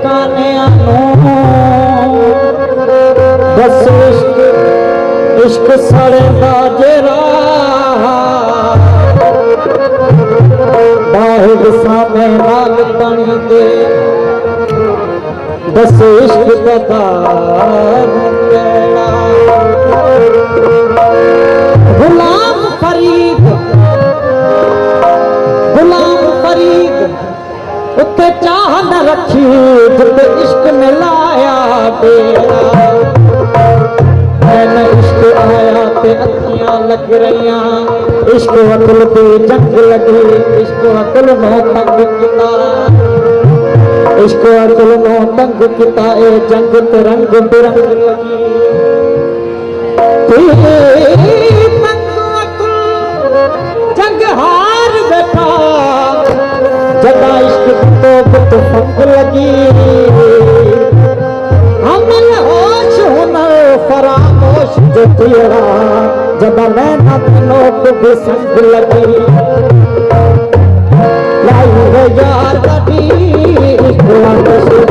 ठिकाने आनो बस इश्क सड़ेगा जेरा बाहिर सामे नाग पानी दे बस इश्क गुलाम फरीद उत्ते चाह न रखी जिते इश्क ने लाया बेड़ा मैंने इश्क आया ते अखियां लग रही इश्क अकल पे जंग लगी इश्क अकल नो तंग किता इश्क अकल नो तंग किता ए जंग ते रंग बिरंग लगी जंग हार बैठा जदा इश्क तो फंग लगी हमल होश हुनर फरामोश जो तेरा जदा नैना दिनों को भी संग लगी लाई है यार कभी इश्क